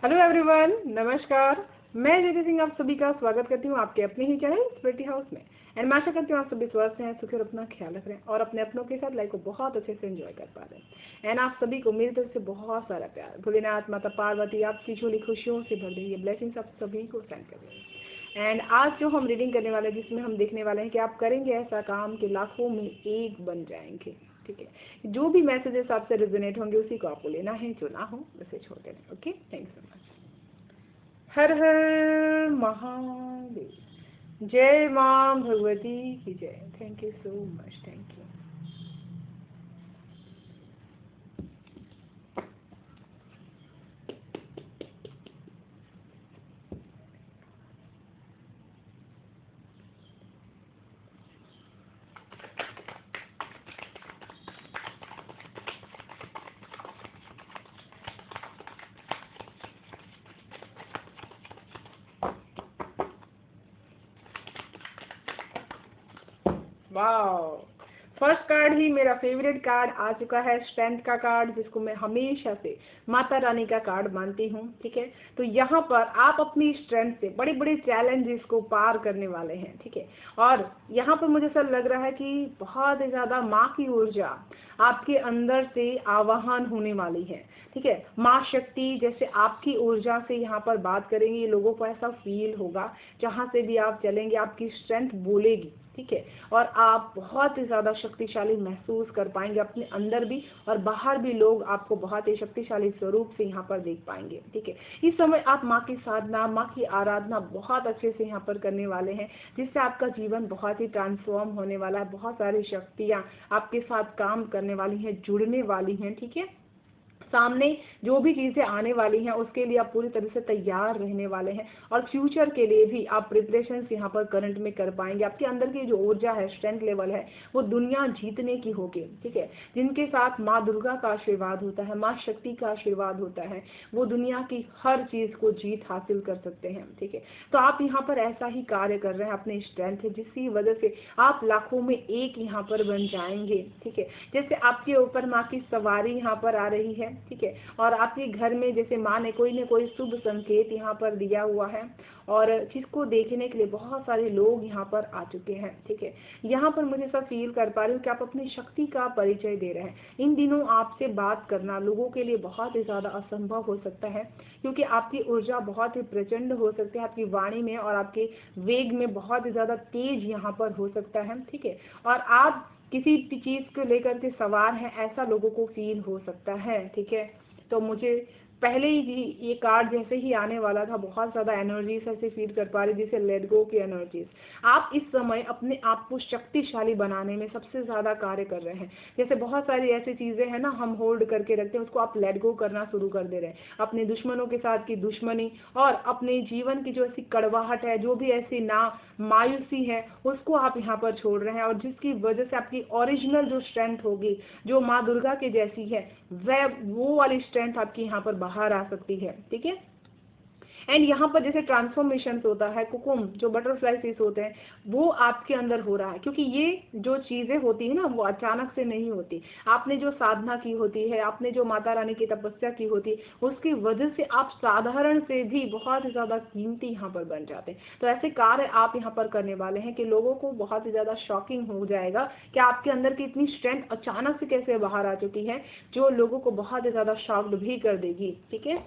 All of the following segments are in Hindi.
हेलो एवरीवन, नमस्कार। मैं ज्योति सिंह आप सभी का स्वागत करती हूँ आपके अपने ही चैनल स्पिरिटी हाउस में। एंड मैं आशा करती हूँ आप सभी स्वस्थ हैं, सुखी और अपना ख्याल रख रहे हैं और अपने अपनों के साथ लाइफ को बहुत अच्छे से एंजॉय कर पा रहे हैं। एंड आप सभी को मेरी तरफ से बहुत सारा प्यार, भोलेनाथ माता पार्वती आपकी झोली खुशियों से भर देंगे, ब्लेसिंग्स आप सभी को सेंड कर देंगे। एंड आज जो हम रीडिंग करने वाले हैं, जिसमें हम देखने वाले हैं कि आप करेंगे ऐसा काम कि लाखों में एक बन जाएंगे। ठीक है, जो भी मैसेजेस आपसे रिजोनेट होंगे उसी को आपको लेना है, जो ना हो उसे छोड़ देना। Okay, thank you so much. हर हर महादेव। जय मां भगवती की जय। Thank you so much, thank you. Wow, first card ही मेरा फेवरेट कार्ड आ चुका है, स्ट्रेंथ का कार्ड, जिसको मैं हमेशा से माता रानी का कार्ड मानती हूँ। ठीक है, तो यहाँ पर आप अपनी स्ट्रेंथ से बड़े बड़े चैलेंजेस को पार करने वाले हैं। ठीक है, और यहाँ पर मुझे ऐसा लग रहा है कि बहुत ही ज्यादा माँ की ऊर्जा आपके अंदर से आवाहन होने वाली है। ठीक है, माँ शक्ति जैसे आपकी ऊर्जा से यहाँ पर बात करेंगे, लोगों को ऐसा फील होगा, जहाँ से भी आप चलेंगे आपकी स्ट्रेंथ बोलेगी। ठीक है, और आप बहुत ही ज्यादा शक्तिशाली महसूस कर पाएंगे अपने अंदर भी, और बाहर भी लोग आपको बहुत ही शक्तिशाली स्वरूप से यहाँ पर देख पाएंगे। ठीक है, इस समय आप माँ की साधना, माँ की आराधना बहुत अच्छे से यहाँ पर करने वाले हैं, जिससे आपका जीवन बहुत ही ट्रांसफॉर्म होने वाला है। बहुत सारी शक्तियाँ आपके साथ काम करने वाली हैं, जुड़ने वाली हैं। ठीक है, सामने जो भी चीजें आने वाली हैं उसके लिए आप पूरी तरह से तैयार रहने वाले हैं, और फ्यूचर के लिए भी आप प्रिपरेशन यहाँ पर करंट में कर पाएंगे। आपके अंदर की जो ऊर्जा है, स्ट्रेंथ लेवल है, वो दुनिया जीतने की होगी। ठीक है, जिनके साथ माँ दुर्गा का आशीर्वाद होता है, माँ शक्ति का आशीर्वाद होता है, वो दुनिया की हर चीज को जीत हासिल कर सकते हैं। ठीक है, तो आप यहाँ पर ऐसा ही कार्य कर रहे हैं, अपनी स्ट्रेंथ है जिसकी वजह से आप लाखों में एक यहाँ पर बन जाएंगे। ठीक है, जैसे आपके ऊपर माँ की सवारी यहाँ पर आ रही है। ठीक है, और आपके घर में जैसे माँ ने कोई न कोई शुभ संकेत यहाँ पर दिया हुआ है, और जिसको देखने के लिए बहुत सारे लोग यहाँ पर आ चुके हैं। ठीक है, यहाँ पर मुझे ऐसा फील कर पा रही हूँ कि आप अपनी शक्ति का परिचय दे रहे हैं। इन दिनों आपसे बात करना लोगों के लिए बहुत ही ज्यादा असंभव हो सकता है, क्योंकि आपकी ऊर्जा बहुत ही प्रचंड हो सकती है, आपकी वाणी में और आपके वेग में बहुत ही ज्यादा तेज यहाँ पर हो सकता है। ठीक है, और आप किसी चीज को लेकर के सवार हैं, ऐसा लोगों को फील हो सकता है। ठीक है, तो मुझे पहले ही ये कार्ड जैसे ही आने वाला था, बहुत ज्यादा एनर्जीज ऐसे फील कर पा रही, जैसे लेट गो की एनर्जीज। आप इस समय अपने आप को शक्तिशाली बनाने में सबसे ज्यादा कार्य कर रहे हैं। जैसे बहुत सारी ऐसी चीजें हैं ना, हम होल्ड करके रखते हैं, उसको आप लेट गो करना शुरू कर दे रहे हैं। अपने दुश्मनों के साथ की दुश्मनी और अपने जीवन की जो ऐसी कड़वाहट है, जो भी ऐसी ना मायूसी है, उसको आप यहाँ पर छोड़ रहे हैं, और जिसकी वजह से आपकी ओरिजिनल जो स्ट्रेंथ होगी, जो माँ दुर्गा के जैसी है, वो वाली स्ट्रेंथ आपकी यहाँ पर बाहर आ सकती है। ठीक है, एंड यहाँ पर जैसे ट्रांसफॉर्मेशन होता है, कुकुम जो बटरफ्लाई फिश होते हैं, वो आपके अंदर हो रहा है, क्योंकि ये जो चीजें होती है ना, वो अचानक से नहीं होती। आपने जो साधना की होती है, आपने जो माता रानी की तपस्या की होती है, उसकी वजह से आप साधारण से भी बहुत ज्यादा कीमती यहाँ पर बन जाते हैं। तो ऐसे कार्य आप यहाँ पर करने वाले हैं कि लोगों को बहुत ही ज्यादा शॉकिंग हो जाएगा कि आपके अंदर की इतनी स्ट्रेंथ अचानक से कैसे बाहर आ चुकी है, जो लोगों को बहुत ही ज्यादा शॉक्ड भी कर देगी। ठीक है,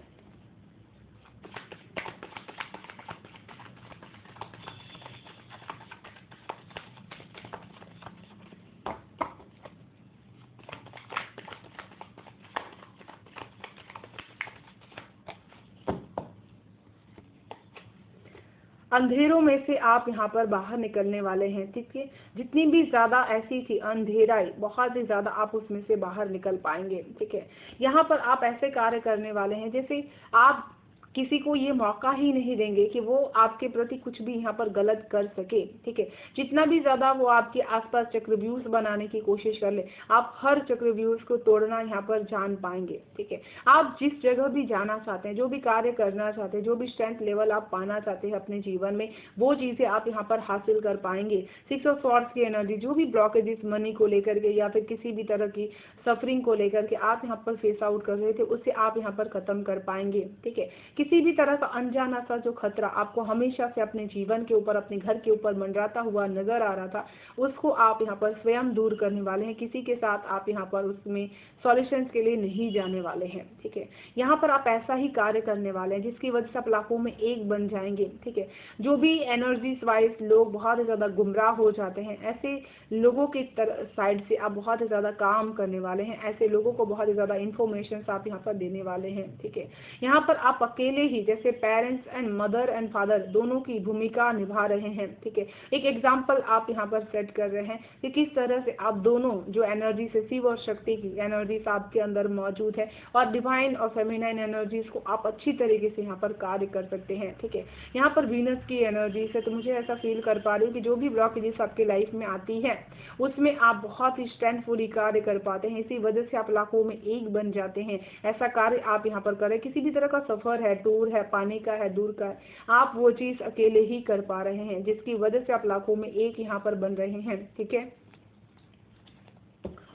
अंधेरों में से आप यहाँ पर बाहर निकलने वाले हैं। ठीक है, जितनी भी ज्यादा ऐसी थी अंधेराई, बहुत ही ज्यादा आप उसमें से बाहर निकल पाएंगे। ठीक है, यहाँ पर आप ऐसे कार्य करने वाले हैं जैसे आप किसी को ये मौका ही नहीं देंगे कि वो आपके प्रति कुछ भी यहाँ पर गलत कर सके। ठीक है, जितना भी ज्यादा वो आपके आसपास चक्रव्यूह बनाने की कोशिश कर ले, आप हर चक्रव्यूह को तोड़ना यहाँ पर जान पाएंगे। ठीक है, आप जिस जगह भी जाना चाहते हैं, जो भी कार्य करना चाहते हैं, जो भी स्ट्रेंथ लेवल आप पाना चाहते हैं अपने जीवन में, वो चीजें आप यहाँ पर हासिल कर पाएंगे। 6 ऑफ स्वॉर्ड्स की एनर्जी, जो भी ब्लॉकेजेस मनी को लेकर के या फिर किसी भी तरह की सफरिंग को लेकर के आप यहाँ पर फेस आउट कर रहे थे, उससे आप यहाँ पर खत्म कर पाएंगे। ठीक है, किसी भी तरह का अनजाना सा जो खतरा आपको हमेशा से अपने जीवन के ऊपर, अपने घर के ऊपर मंडराता हुआ नजर आ रहा था, उसको आप यहाँ पर स्वयं दूर करने वाले हैं। किसी के साथ आप यहाँ पर उसमें सॉल्यूशंस के लिए नहीं जाने वाले हैं, ठीक है। यहाँ पर आप ऐसा ही कार्य करने वाले हैं जिसकी वजह से आप लाखों में एक बन जाएंगे, ठीक है। जो भी एनर्जीज वाइज लोग बहुत ज्यादा गुमराह हो जाते हैं, ऐसे लोगों की साइड से आप बहुत ही ज्यादा काम करने वाले हैं। ऐसे लोगों को बहुत ही ज्यादा इंफॉर्मेशन आप यहाँ पर देने वाले हैं, ठीक है। यहाँ पर आप अकेले ही जैसे parents and mother and father दोनों की भूमिका निभा रहे हैं, ठीक है। एक एग्जाम्पल आप यहाँ पर सेट कर रहे हैं कि किस तरह से आप दोनों जो एनर्जी से शिव और शक्ति की एनर्जीज आपके अंदर मौजूद है और डिवाइन और फेमिनाइन एनर्जीज को आप अच्छी तरीके से यहाँ पर कार्य कर सकते हैं, ठीक है। यहाँ पर वीनस की एनर्जीज है, तो मुझे ऐसा फील कर पा रही हूँ कि जो भी ब्लॉकेजेस आपके लाइफ में आती है उसमें आप बहुत ही स्ट्रेंथफुली कार्य कर पाते हैं। इसी वजह से आप लाखों में एक बन जाते हैं। ऐसा कार्य आप यहाँ पर करें, किसी भी तरह का सफर है, टूर है, पाने का है, दूर का है, आप वो चीज अकेले ही कर पा रहे हैं, जिसकी वजह से आप लाखों में एक यहाँ पर बन रहे हैं, ठीक है।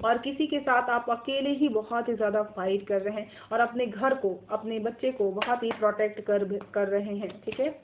और किसी के साथ आप अकेले ही बहुत ही ज्यादा फाइट कर रहे हैं और अपने घर को, अपने बच्चे को बहुत ही प्रोटेक्ट कर रहे हैं, ठीक है।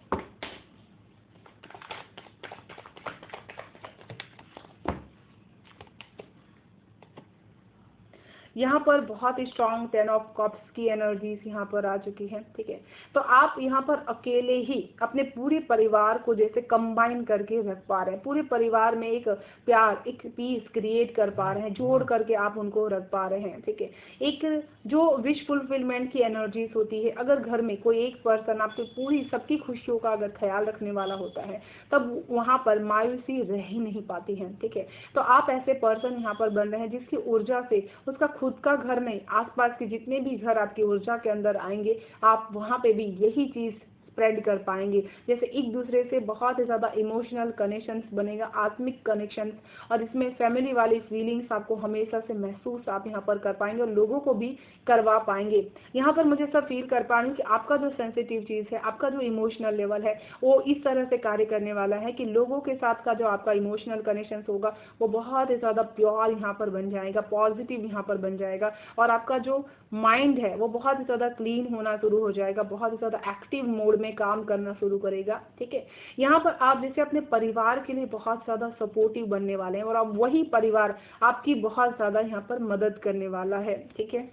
यहाँ पर बहुत ही स्ट्रॉन्ग 10 ऑफ कप्स की एनर्जीज यहाँ पर आ चुकी है, ठीक है। तो आप यहाँ पर अकेले ही अपने पूरे परिवार को जैसे कंबाइन करके रख पा रहे हैं, पूरे परिवार में एक प्यार, एक पीस क्रिएट कर पा रहे हैं, जोड़ करके आप उनको रख पा रहे हैं, ठीक है। एक जो विश फुलफिलमेंट की एनर्जीज होती है, अगर घर में कोई एक पर्सन आपकी पूरी सबकी खुशियों का अगर ख्याल रखने वाला होता है, तब वहाँ पर मायूसी रह ही नहीं पाती है, ठीक है। तो आप ऐसे पर्सन यहाँ पर बन रहे हैं जिसकी ऊर्जा से उसका खुद का घर नहीं, आसपास के जितने भी घर आपकी ऊर्जा के अंदर आएंगे, आप वहां पे भी यही चीज स्प्रेड कर पाएंगे। जैसे एक दूसरे से बहुत ही ज्यादा इमोशनल कनेक्शंस बनेगा, आत्मिक कनेक्शंस, और इसमें फैमिली वाली फीलिंग्स आपको हमेशा से महसूस आप यहाँ पर कर पाएंगे और लोगों को भी करवा पाएंगे। यहाँ पर मुझे सब फील कर पा रही हूँ कि आपका जो सेंसिटिव चीज है, आपका जो इमोशनल लेवल है, वो इस तरह से कार्य करने वाला है कि लोगों के साथ का जो आपका इमोशनल कनेक्शन होगा वो बहुत ही ज्यादा प्योर यहाँ पर बन जाएगा, पॉजिटिव यहाँ पर बन जाएगा, और आपका जो माइंड है वो बहुत ही ज्यादा क्लीन होना शुरू हो जाएगा, बहुत ही ज्यादा एक्टिव मोड में काम करना शुरू करेगा, ठीक है। यहाँ पर आप जैसे अपने परिवार के लिए बहुत ज्यादा सपोर्टिव बनने वाले हैं और अब वही परिवार आपकी बहुत ज्यादा यहाँ पर मदद करने वाला है, ठीक है।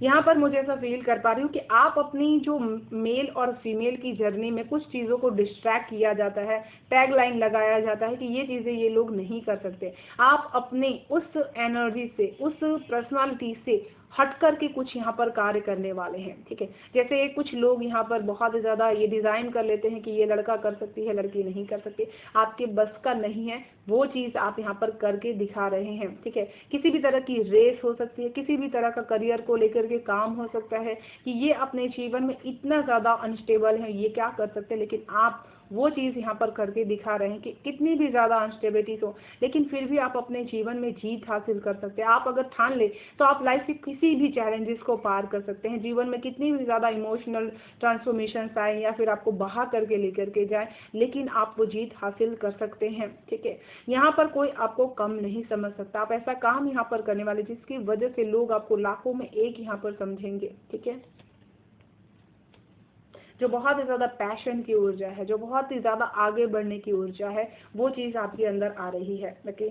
यहाँ पर मुझे ऐसा फील कर पा रही हूँ कि आप अपनी जो मेल और फीमेल की जर्नी में कुछ चीज़ों को डिस्ट्रैक्ट किया जाता है, टैग लाइन लगाया जाता है कि ये चीज़ें ये लोग नहीं कर सकते। आप अपने उस एनर्जी से, उस पर्सनालिटी से हट करके कुछ यहाँ पर कार्य करने वाले हैं, ठीक है। जैसे कुछ लोग यहाँ पर बहुत ज़्यादा ये डिज़ाइन कर लेते हैं कि ये लड़का कर सकती है, लड़की नहीं कर सकती, आपके बस का नहीं है, वो चीज़ आप यहाँ पर करके दिखा रहे हैं, ठीक है। किसी भी तरह की रेस हो सकती है, किसी भी तरह का करियर को लेकर के काम हो सकता है कि ये अपने जीवन में इतना ज़्यादा अनस्टेबल है, ये क्या कर सकते हैं, लेकिन आप वो चीज़ यहाँ पर करके दिखा रहे हैं कि कितनी भी ज़्यादा अनस्टेबिलिटीज हो, लेकिन फिर भी आप अपने जीवन में जीत हासिल कर सकते हैं। आप अगर ठान ले तो आप लाइफ के किसी भी चैलेंजेस को पार कर सकते हैं। जीवन में कितनी भी ज़्यादा इमोशनल ट्रांसफॉर्मेशन आए या फिर आपको बहा करके लेकर के जाए, लेकिन आप वो जीत हासिल कर सकते हैं, ठीक है। यहाँ पर कोई आपको कम नहीं समझ सकता। आप ऐसा काम यहाँ पर करने वाले जिसकी वजह से लोग आपको लाखों में एक यहाँ पर समझेंगे, ठीक है। जो बहुत ही ज़्यादा पैशन की ऊर्जा है, जो बहुत ही ज़्यादा आगे बढ़ने की ऊर्जा है, वो चीज़ आपके अंदर आ रही है, ओके।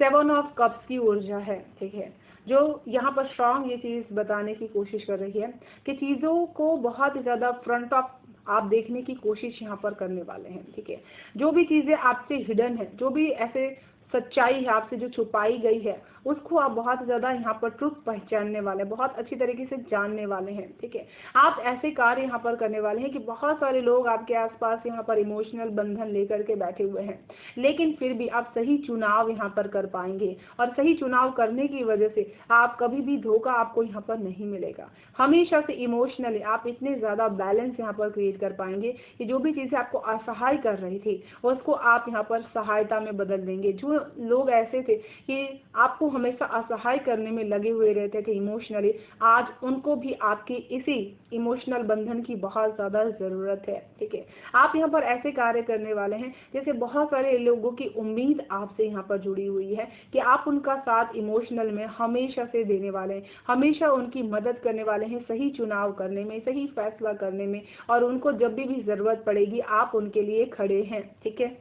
सेवन ऑफ कप्स की ऊर्जा है, ठीक है, जो यहाँ पर स्ट्रांग ये चीज़ बताने की कोशिश कर रही है कि चीज़ों को बहुत ही ज़्यादा फ्रंट ऑफ आप देखने की कोशिश यहाँ पर करने वाले हैं, ठीक है। जो भी चीज़ें आपसे हिडन है, जो भी ऐसे सच्चाई है आपसे जो छुपाई गई है, उसको आप बहुत ज़्यादा यहाँ पर ट्रुथ पहचानने वाले, बहुत अच्छी तरीके से जानने वाले हैं। ठीक है, आप ऐसे कार्य यहाँ पर करने वाले हैं कि बहुत सारे लोग आपके आसपास यहाँ पर इमोशनल बंधन लेकर के बैठे हुए हैं, लेकिन फिर भी आप सही चुनाव यहाँ पर कर पाएंगे, और सही चुनाव करने की वजह से आप कभी भी धोखा आपको यहाँ पर नहीं मिलेगा। हमेशा से इमोशनली आप इतने ज़्यादा बैलेंस यहाँ पर क्रिएट कर पाएंगे कि जो भी चीज़ें आपको असहाय कर रही थी उसको आप यहाँ पर सहायता में बदल देंगे। जो लोग ऐसे थे कि आपको हमेशा असहाय करने में लगे हुए रहते थे इमोशनली, आज उनको भी आपके इसी इमोशनल बंधन की बहुत ज़्यादा ज़रूरत है। ठीक है, आप यहाँ पर ऐसे कार्य करने वाले हैं जैसे बहुत सारे लोगों की उम्मीद आपसे यहाँ पर जुड़ी हुई है कि आप उनका साथ इमोशनल में हमेशा से देने वाले हैं, हमेशा उनकी मदद करने वाले हैं सही चुनाव करने में, सही फैसला करने में, और उनको जब भी ज़रूरत पड़ेगी आप उनके लिए खड़े हैं। ठीक है,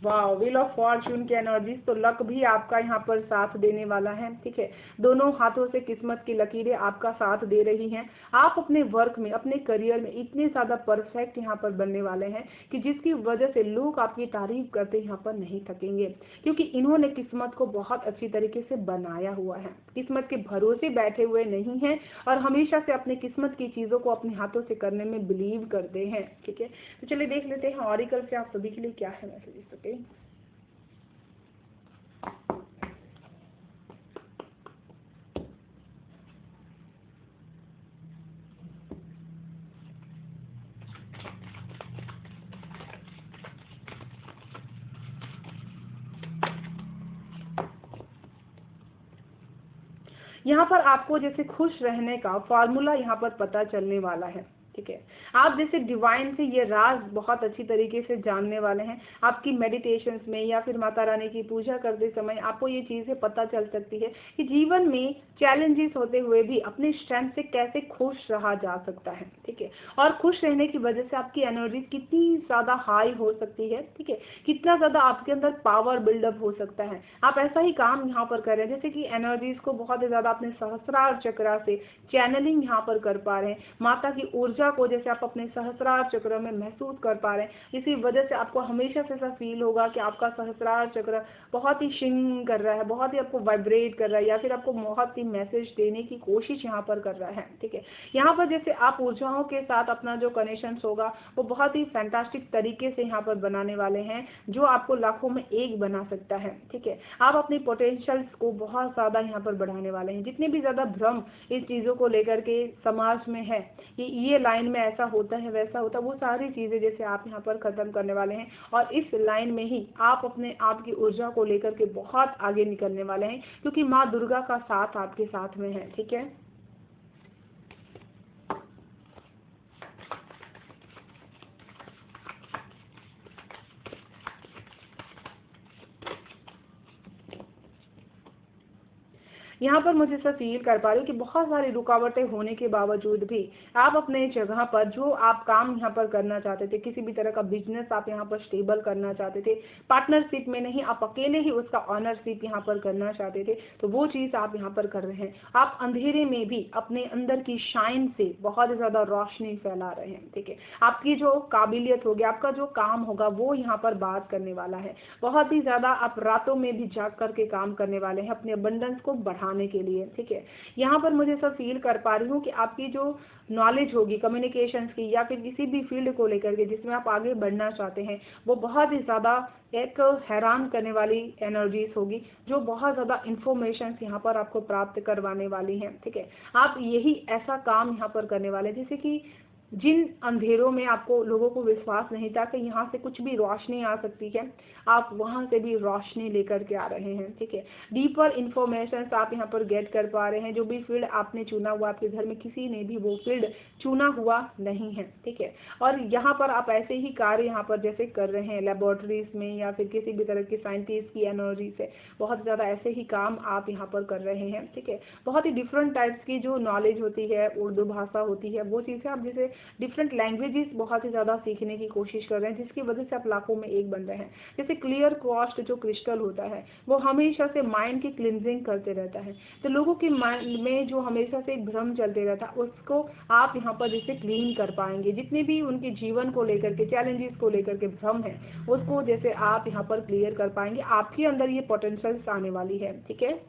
वाह, व्हील ऑफ फॉर्च्यून की एनर्जीज, तो लक भी आपका यहाँ पर साथ देने वाला है। ठीक है, दोनों हाथों से किस्मत की लकीरें आपका साथ दे रही हैं। आप अपने वर्क में, अपने करियर में इतने ज़्यादा परफेक्ट यहाँ पर बनने वाले हैं कि जिसकी वजह से लोग आपकी तारीफ करते यहाँ पर नहीं थकेंगे, क्योंकि इन्होंने किस्मत को बहुत अच्छी तरीके से बनाया हुआ है, किस्मत के भरोसे बैठे हुए नहीं हैं, और हमेशा से अपने किस्मत की चीज़ों को अपने हाथों से करने में बिलीव करते हैं। ठीक है, तो चलिए देख लेते हैं ऑरिकल से आप सभी के लिए क्या है मैसेजेस। ओके, यहाँ पर आपको जैसे खुश रहने का फॉर्मूला यहाँ पर पता चलने वाला है। ठीक है, आप जैसे डिवाइन से ये राज बहुत अच्छी तरीके से जानने वाले हैं। आपकी मेडिटेशंस में या फिर माता रानी की पूजा करते समय आपको ये चीज़ें पता चल सकती है कि जीवन में चैलेंजेस होते हुए भी अपने स्ट्रेंथ से कैसे खुश रहा जा सकता है। ठीक है, और खुश रहने की वजह से आपकी एनर्जी कितनी ज़्यादा हाई हो सकती है। ठीक है, कितना ज़्यादा आपके अंदर पावर बिल्डअप हो सकता है। आप ऐसा ही काम यहाँ पर कर रहे हैं जैसे कि एनर्जीज को बहुत ही ज़्यादा अपने सहस्रार चक्र से चैनलिंग यहाँ पर कर पा रहे हैं, माता की ऊर्जा को जैसे आप अपने सहस्रार चक्र में महसूस कर पा रहे हैं। इसी वजह से आपको हमेशा से ऐसा फील होगा कि आपका सहस्रार चक्र बहुत ही शिंग कर रहा है, बहुत ही आपको वाइब्रेट कर रहा है, या फिर आपको बहुत ही मैसेज देने की कोशिश यहाँ पर कर रहा है। ठीक है, यहाँ पर जैसे आप ऊर्जाओं के साथ अपना जो कनेक्शन होगा वो बहुत ही फैंटास्टिक तरीके से यहाँ पर बनाने वाले हैं, जो आपको लाखों में एक बना सकता है। ठीक है, आप अपनी पोटेंशियल्स को बहुत ज़्यादा यहाँ पर बढ़ाने वाले हैं। जितने भी ज़्यादा भ्रम इस चीज़ों को लेकर के समाज में है कि ये लाइन में ऐसा होता है वैसा होता है, वो सारी चीज़ें जैसे आप यहाँ पर ख़त्म करने वाले हैं, और इस लाइन में ही आप अपने आप की ऊर्जा को लेकर के बहुत आगे निकलने वाले हैं, क्योंकि माँ दुर्गा का साथ आपके साथ में है। ठीक है, यहाँ पर मुझे ऐसा फील कर पा रही हूँ कि बहुत सारी रुकावटें होने के बावजूद भी आप अपने जगह पर जो आप काम यहाँ पर करना चाहते थे, किसी भी तरह का बिजनेस आप यहाँ पर स्टेबल करना चाहते थे, पार्टनरशिप में नहीं, आप अकेले ही उसका ऑनरशिप यहाँ पर करना चाहते थे, तो वो चीज़ आप यहाँ पर कर रहे हैं। आप अंधेरे में भी अपने अंदर की शाइन से बहुत ही ज़्यादा रोशनी फैला रहे हैं। ठीक है, आपकी जो काबिलियत होगी, आपका जो काम होगा वो यहाँ पर बात करने वाला है। बहुत ही ज़्यादा आप रातों में भी जाग करके काम करने वाले हैं अपने अबंडेंस को बढ़ाने के लिए। ठीक है, यहाँ पर मुझे सब फील कर पा रही हूँ कि आपकी जो नॉलेज होगी कम्युनिकेशंस की या फिर किसी भी फील्ड को लेकर के जिसमें आप आगे बढ़ना चाहते हैं, वो बहुत ही ज़्यादा एक हैरान करने वाली एनर्जीज होगी, जो बहुत ज़्यादा इंफॉर्मेशन यहाँ पर आपको प्राप्त करवाने वाली हैं। ठीक है, आप यही ऐसा काम यहाँ पर करने वाले हैं जैसे कि जिन अंधेरों में आपको लोगों को विश्वास नहीं था कि यहाँ से कुछ भी रोशनी आ सकती है, आप वहाँ से भी रोशनी लेकर के आ रहे हैं। ठीक है, डीपर इंफॉर्मेशन आप यहाँ पर गेट कर पा रहे हैं। जो भी फील्ड आपने चुना हुआ, आपके घर में किसी ने भी वो फील्ड चुना हुआ नहीं है। ठीक है, और यहाँ पर आप ऐसे ही कार्य यहाँ पर जैसे कर रहे हैं लेबोरेटरीज में या फिर किसी भी तरह की साइंटिस्ट की एनर्जी से बहुत ज़्यादा ऐसे ही काम आप यहाँ पर कर रहे हैं। ठीक है, बहुत ही डिफरेंट टाइप्स की जो नॉलेज होती है, उर्दू भाषा होती है, वो चीज़ें आप जैसे डिफरेंट लैंग्वेजेस बहुत ही ज़्यादा सीखने की कोशिश कर रहे हैं, जिसकी वजह से आप लाखों में एक बन रहे हैं। जैसे क्लियर क्वार्ट्ज जो क्रिस्टल होता है वो हमेशा से माइंड की क्लिनजिंग करते रहता है, तो लोगों के माइंड में जो हमेशा से एक भ्रम चलते रहता है उसको आप यहाँ पर जैसे क्लीन कर पाएंगे। जितने भी उनके जीवन को लेकर के, चैलेंजेस को लेकर के भ्रम है, उसको जैसे आप यहाँ पर क्लियर कर पाएंगे। आपके अंदर ये पोटेंशियल्स आने वाली है, ठीक है।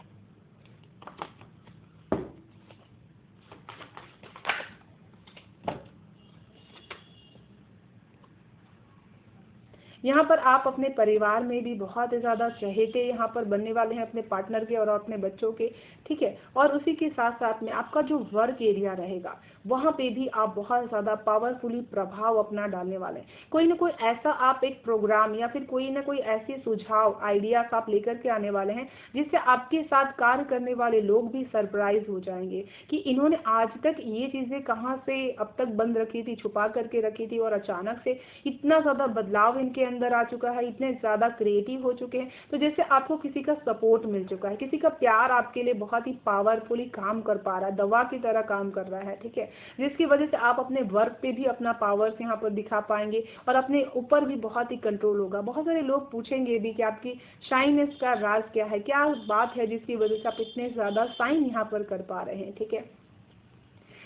यहाँ पर आप अपने परिवार में भी बहुत ही ज़्यादा चहेते यहाँ पर बनने वाले हैं अपने पार्टनर के और अपने बच्चों के, ठीक है। और उसी के साथ साथ में आपका जो वर्क एरिया रहेगा वहाँ पे भी आप बहुत ज़्यादा पावरफुली प्रभाव अपना डालने वाले हैं। कोई ना कोई ऐसा आप एक प्रोग्राम या फिर कोई ना कोई ऐसी सुझाव, आइडियाज आप लेकर के आने वाले हैं जिससे आपके साथ कार्य करने वाले लोग भी सरप्राइज हो जाएंगे कि इन्होंने आज तक ये चीज़ें कहाँ से अब तक बंद रखी थी, छुपा करके रखी थी, और अचानक से इतना ज़्यादा बदलाव इनके अंदर आ चुका है, इतने ज़्यादा क्रिएटिव हो चुके हैं। तो जैसे आपको किसी का सपोर्ट मिल चुका है, किसी का प्यार आपके लिए बहुत ही पावरफुली काम कर पा रहा है, दवा की तरह काम कर रहा है, ठीक है, जिसकी वजह से आप अपने वर्क पे भी अपना पावर्स यहाँ पर दिखा पाएंगे और अपने ऊपर भी बहुत ही कंट्रोल होगा। बहुत सारे लोग पूछेंगे भी कि आपकी शाइनेस का राज क्या है, क्या बात है जिसकी वजह से आप इतने ज़्यादा शाइन यहाँ पर कर पा रहे हैं, ठीक है।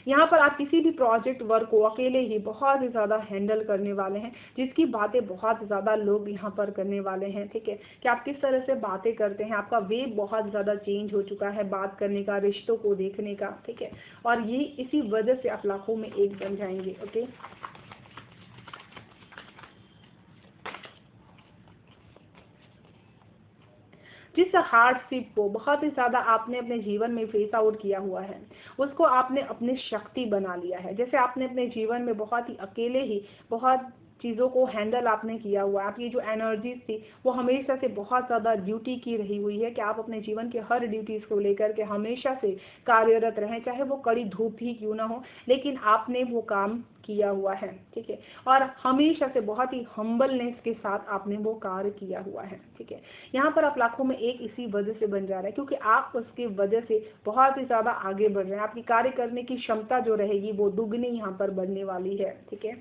यहाँ पर आप किसी भी प्रोजेक्ट वर्क को अकेले ही बहुत ही ज़्यादा हैंडल करने वाले हैं, जिसकी बातें बहुत ज़्यादा लोग यहाँ पर करने वाले हैं, ठीक है, कि आप किस तरह से बातें करते हैं। आपका वे बहुत ज़्यादा चेंज हो चुका है बात करने का, रिश्तों को देखने का, ठीक है, और ये इसी वजह से आप लाखों में एक बन जाएंगे, ओके। जिस हार्डशिप को बहुत ही ज़्यादा आपने अपने जीवन में फेस आउट किया हुआ है, उसको आपने अपनी शक्ति बना लिया है। जैसे आपने अपने जीवन में बहुत ही अकेले ही बहुत चीज़ों को हैंडल आपने किया हुआ है। आपकी जो एनर्जीज थी वो हमेशा से बहुत ज़्यादा ड्यूटी की रही हुई है कि आप अपने जीवन के हर ड्यूटीज़ को लेकर के हमेशा से कार्यरत रहें, चाहे वो कड़ी धूप ही क्यों ना हो, लेकिन आपने वो काम किया हुआ है, ठीक है, और हमेशा से बहुत ही हम्बलनेस के साथ आपने वो कार्य किया हुआ है, ठीक है। यहाँ पर आप लाखों में एक इसी वजह से बन जा रहा है क्योंकि आप उसकी वजह से बहुत ही ज़्यादा आगे बढ़ रहे हैं। आपकी कार्य करने की क्षमता जो रहेगी वो दुगनी यहाँ पर बढ़ने वाली है, ठीक है।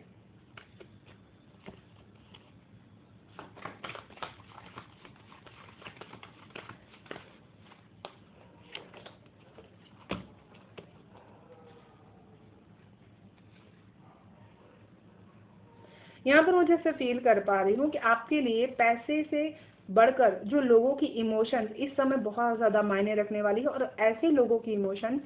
यहाँ पर मुझे ऐसे फील कर पा रही हूँ कि आपके लिए पैसे से बढ़कर जो लोगों की इमोशंस इस समय बहुत ज़्यादा मायने रखने वाली है, और ऐसे लोगों की इमोशंस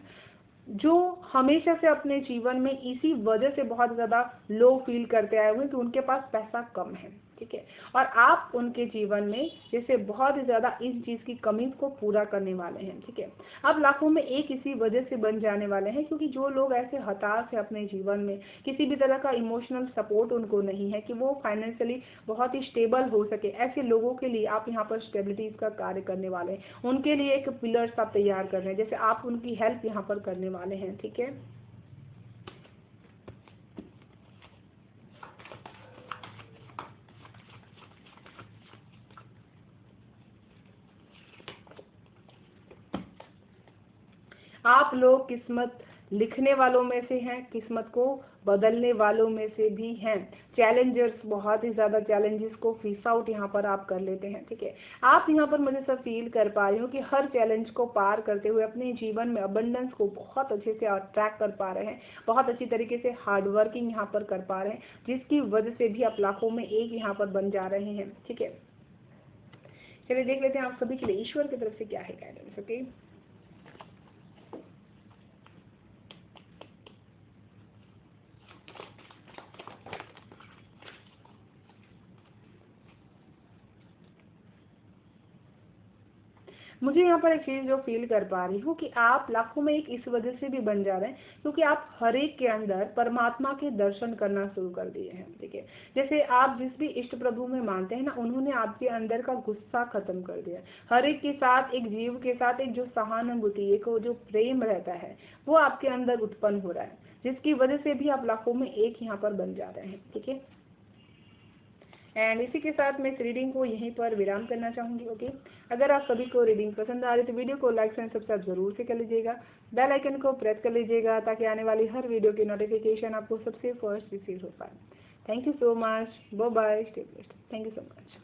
जो हमेशा से अपने जीवन में इसी वजह से बहुत ज़्यादा लो फील करते आए हुए हैं कि उनके पास पैसा कम है, ठीक है, और आप उनके जीवन में जैसे बहुत ही ज़्यादा इस चीज़ की कमी को पूरा करने वाले हैं, ठीक है। आप लाखों में एक इसी वजह से बन जाने वाले हैं क्योंकि जो लोग ऐसे हताश है अपने जीवन में, किसी भी तरह का इमोशनल सपोर्ट उनको नहीं है कि वो फाइनेंशियली बहुत ही स्टेबल हो सके, ऐसे लोगों के लिए आप यहाँ पर स्टेबिलिटीज़ का कार्य करने वाले हैं। उनके लिए एक पिलर्स आप तैयार कर रहे हैं, जैसे आप उनकी हेल्प यहाँ पर करने वाले हैं, ठीक है। आप लोग किस्मत लिखने वालों में से हैं, किस्मत को बदलने वालों में से भी हैं। चैलेंजर्स, बहुत ही ज़्यादा चैलेंजेस को फिश आउट यहाँ पर आप कर लेते हैं, ठीक है। आप यहाँ पर मुझे सब फील कर पा रही हूँ कि हर चैलेंज को पार करते हुए अपने जीवन में अबंडेंस को बहुत अच्छे से अट्रैक्ट कर पा रहे हैं, बहुत अच्छी तरीके से हार्ड वर्किंग यहाँ पर कर पा रहे हैं, जिसकी वजह से भी आप लाखों में एक यहाँ पर बन जा रहे हैं, ठीक है। चलिए देख लेते हैं आप सभी के लिए ईश्वर की तरफ से क्या है गाइडेंस, ओके। मुझे यहाँ पर एक चीज़ जो फील कर पा रही हूँ कि आप लाखों में एक इस वजह से भी बन जा रहे हैं क्योंकि आप हर एक के अंदर परमात्मा के दर्शन करना शुरू कर दिए हैं, ठीक है। जैसे आप जिस भी इष्ट प्रभु में मानते हैं ना, उन्होंने आपके अंदर का गुस्सा खत्म कर दिया। हर एक के साथ, एक जीव के साथ एक जो सहानुभूति, एक जो प्रेम रहता है वो आपके अंदर उत्पन्न हो रहा है, जिसकी वजह से भी आप लाखों में एक यहाँ पर बन जा रहे हैं, ठीक है। एंड इसी के साथ मैं इस रीडिंग को यहीं पर विराम करना चाहूँगी। ओके, अगर आप सभी को रीडिंग पसंद आ रही तो वीडियो को लाइक एंड सब्सक्राइब जरूर से कर लीजिएगा, बेल आइकन को प्रेस कर लीजिएगा ताकि आने वाली हर वीडियो की नोटिफिकेशन आपको सबसे फर्स्ट रिसीव हो पाए। Thank you so much, bye bye, stay blessed, thank you so much.